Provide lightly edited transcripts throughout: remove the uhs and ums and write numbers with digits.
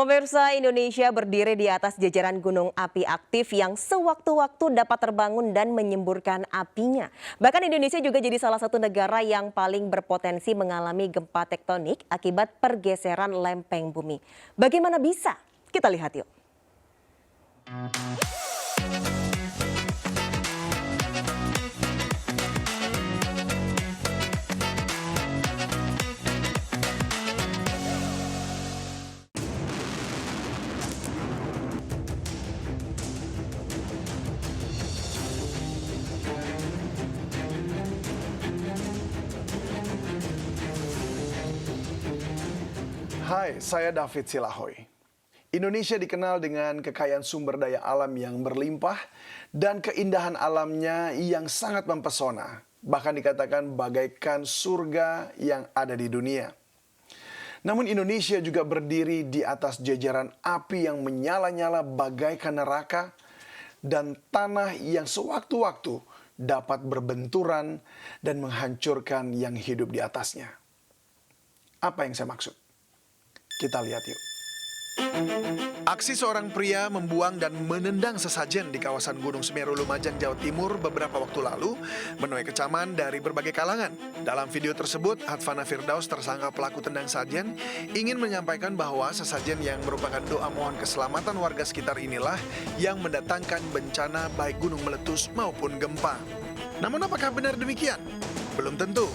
Pemirsa, Indonesia berdiri di atas jajaran gunung api aktif yang sewaktu-waktu dapat terbangun dan menyemburkan apinya. Bahkan Indonesia juga jadi salah satu negara yang paling berpotensi mengalami gempa tektonik akibat pergeseran lempeng bumi. Bagaimana bisa? Kita lihat yuk. Hai, saya David Silahoy. Indonesia dikenal dengan kekayaan sumber daya alam yang berlimpah dan keindahan alamnya yang sangat mempesona. Bahkan dikatakan bagaikan surga yang ada di dunia. Namun Indonesia juga berdiri di atas jajaran api yang menyala-nyala bagaikan neraka dan tanah yang sewaktu-waktu dapat berbenturan dan menghancurkan yang hidup di atasnya. Apa yang saya maksud? Kita lihat yuk. Aksi seorang pria membuang dan menendang sesajen di kawasan Gunung Semeru, Lumajang, Jawa Timur beberapa waktu lalu menuai kecaman dari berbagai kalangan. Dalam video tersebut, Hadfana Firdaus, tersangka pelaku tendang sajen, ingin menyampaikan bahwa sesajen yang merupakan doa mohon keselamatan warga sekitar inilah yang mendatangkan bencana baik gunung meletus maupun gempa. Namun apakah benar demikian? Belum tentu.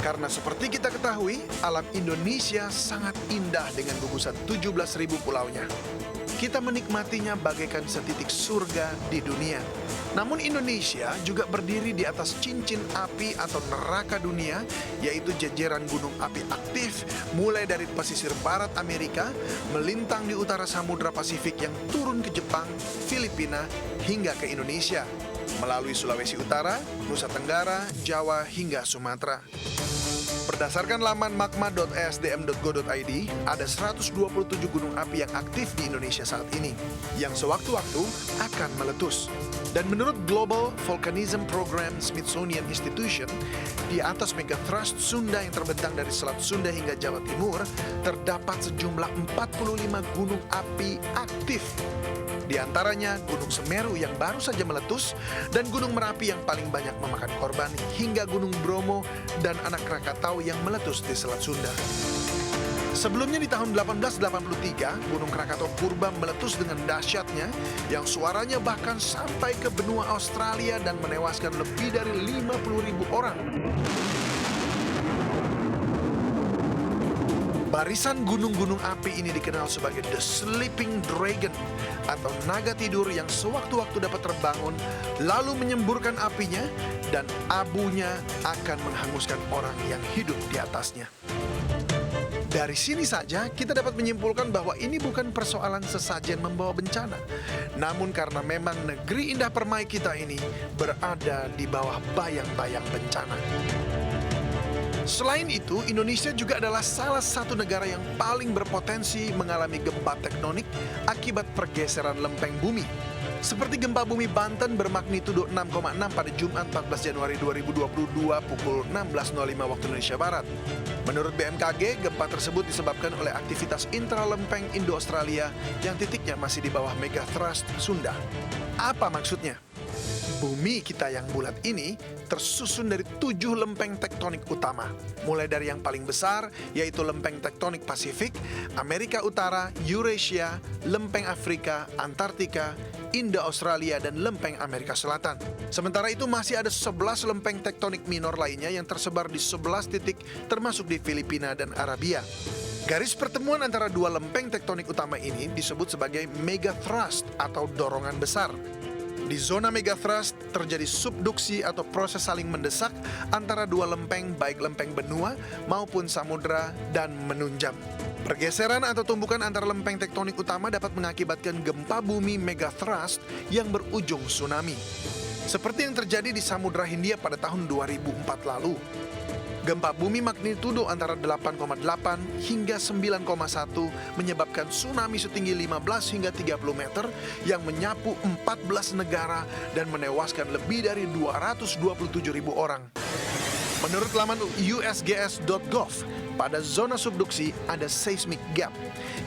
Karena seperti kita ketahui, alam Indonesia sangat indah dengan gugusan 17.000 pulaunya. Kita menikmatinya bagaikan setitik surga di dunia. Namun Indonesia juga berdiri di atas cincin api atau neraka dunia, yaitu jajaran gunung api aktif, mulai dari pesisir barat Amerika, melintang di utara Samudra Pasifik yang turun ke Jepang, Filipina, hingga ke Indonesia, melalui Sulawesi Utara, Nusa Tenggara, Jawa, hingga Sumatera. Berdasarkan laman magma.esdm.go.id, ada 127 gunung api yang aktif di Indonesia saat ini, yang sewaktu-waktu akan meletus. Dan menurut Global Volcanism Program Smithsonian Institution, di atas megathrust Sunda yang terbentang dari Selat Sunda hingga Jawa Timur, terdapat sejumlah 45 gunung api aktif. Di antaranya Gunung Semeru yang baru saja meletus, dan Gunung Merapi yang paling banyak memakan korban, hingga Gunung Bromo dan Anak Krakatau yang meletus di Selat Sunda. Sebelumnya di tahun 1883, Gunung Krakatau Purba meletus dengan dahsyatnya yang suaranya bahkan sampai ke benua Australia dan menewaskan lebih dari 50.000 orang. Barisan gunung-gunung api ini dikenal sebagai The Sleeping Dragon atau naga tidur yang sewaktu-waktu dapat terbangun lalu menyemburkan apinya dan abunya akan menghanguskan orang yang hidup di atasnya. Dari sini saja kita dapat menyimpulkan bahwa ini bukan persoalan sesajen membawa bencana, namun karena memang negeri indah permai kita ini berada di bawah bayang-bayang bencana. Selain itu, Indonesia juga adalah salah satu negara yang paling berpotensi mengalami gempa tektonik akibat pergeseran lempeng bumi. Seperti gempa bumi Banten bermagnitudo 6,6 pada Jumat 14 Januari 2022 pukul 16.05 waktu Indonesia Barat. Menurut BMKG, gempa tersebut disebabkan oleh aktivitas intralempeng Indo-Australia yang titiknya masih di bawah megathrust Sunda. Apa maksudnya? Bumi kita yang bulat ini tersusun dari 7 lempeng tektonik utama. Mulai dari yang paling besar, yaitu lempeng tektonik Pasifik, Amerika Utara, Eurasia, lempeng Afrika, Antartika, Indo-Australia, dan lempeng Amerika Selatan. Sementara itu masih ada 11 lempeng tektonik minor lainnya yang tersebar di 11 titik termasuk di Filipina dan Arabia. Garis pertemuan antara dua lempeng tektonik utama ini disebut sebagai megathrust atau dorongan besar. Di zona megathrust terjadi subduksi atau proses saling mendesak antara dua lempeng, baik lempeng benua maupun samudra, dan menunjam. Pergeseran atau tumbukan antara lempeng tektonik utama dapat mengakibatkan gempa bumi megathrust yang berujung tsunami. Seperti yang terjadi di Samudra Hindia pada tahun 2004 lalu. Gempa bumi magnitudo antara 8,8 hingga 9,1 menyebabkan tsunami setinggi 15 hingga 30 meter yang menyapu 14 negara dan menewaskan lebih dari 227.000 orang. Menurut laman usgs.gov, pada zona subduksi ada seismic gap,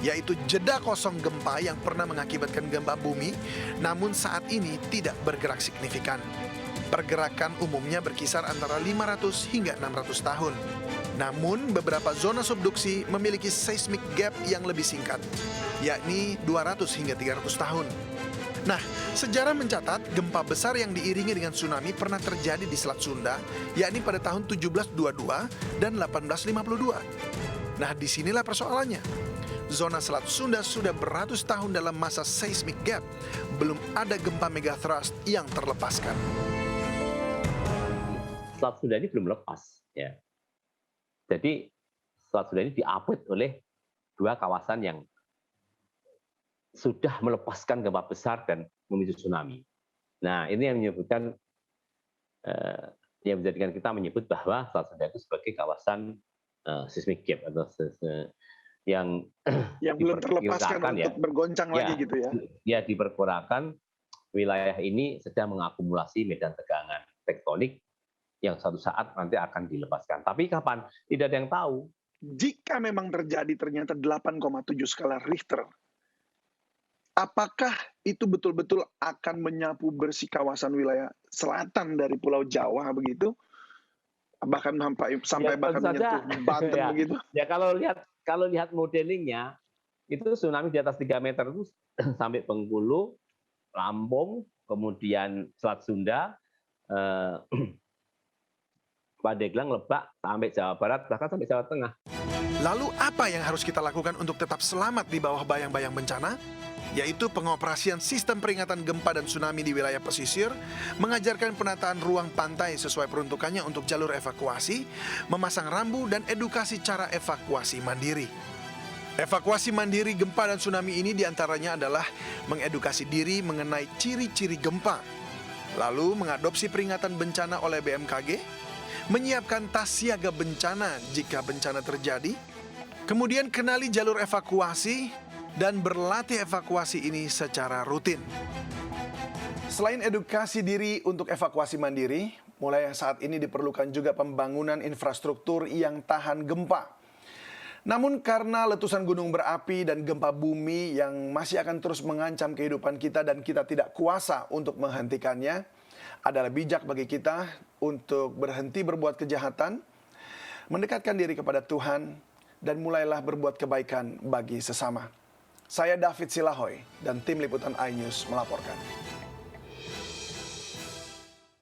yaitu jeda kosong gempa yang pernah mengakibatkan gempa bumi, namun saat ini tidak bergerak signifikan. Pergerakan umumnya berkisar antara 500 hingga 600 tahun. Namun, beberapa zona subduksi memiliki seismic gap yang lebih singkat, yakni 200 hingga 300 tahun. Nah, sejarah mencatat gempa besar yang diiringi dengan tsunami pernah terjadi di Selat Sunda, yakni pada tahun 1722 dan 1852. Nah, disinilah persoalannya. Zona Selat Sunda sudah beratus tahun dalam masa seismic gap. Belum ada gempa megathrust yang terlepaskan. Selat Sunda ini belum lepas, ya. Jadi Selat Sunda ini diapit oleh dua kawasan yang sudah melepaskan gempa besar dan memicu tsunami. Nah, ini yang menyebutkan, yang menjadikan kita menyebut bahwa Selat Sunda itu sebagai kawasan seismic gap atau yang belum terlepaskan untuk ya, bergoncang lagi gitu ya. Ya, diperkirakan wilayah ini sedang mengakumulasi medan tegangan tektonik yang suatu saat nanti akan dilepaskan. Tapi kapan? Tidak ada yang tahu. Jika memang terjadi ternyata 8,7 skala Richter, apakah itu betul-betul akan menyapu bersih kawasan wilayah selatan dari Pulau Jawa begitu? Bahkan sampai Ya, bahkan tentu saja. menyentuh Banten Ya. begitu? Ya, kalau lihat modelingnya, itu tsunami di atas 3 meter itu sampai Bengkulu, Lampung, kemudian Selat Sunda, Pandeglang, Lebak, sampai Jawa Barat, bahkan sampai Jawa Tengah. Lalu apa yang harus kita lakukan untuk tetap selamat di bawah bayang-bayang bencana? Yaitu pengoperasian sistem peringatan gempa dan tsunami di wilayah pesisir, mengajarkan penataan ruang pantai sesuai peruntukannya untuk jalur evakuasi, memasang rambu, dan edukasi cara evakuasi mandiri. Evakuasi mandiri gempa dan tsunami ini diantaranya adalah mengedukasi diri mengenai ciri-ciri gempa, lalu mengadopsi peringatan bencana oleh BMKG, menyiapkan tas siaga bencana jika bencana terjadi, kemudian kenali jalur evakuasi, dan berlatih evakuasi ini secara rutin. Selain edukasi diri untuk evakuasi mandiri, mulai saat ini diperlukan juga pembangunan infrastruktur yang tahan gempa. Namun karena letusan gunung berapi dan gempa bumi yang masih akan terus mengancam kehidupan kita dan kita tidak kuasa untuk menghentikannya, adalah bijak bagi kita untuk berhenti berbuat kejahatan, mendekatkan diri kepada Tuhan, dan mulailah berbuat kebaikan bagi sesama. Saya David Silahoy dan tim liputan iNews melaporkan.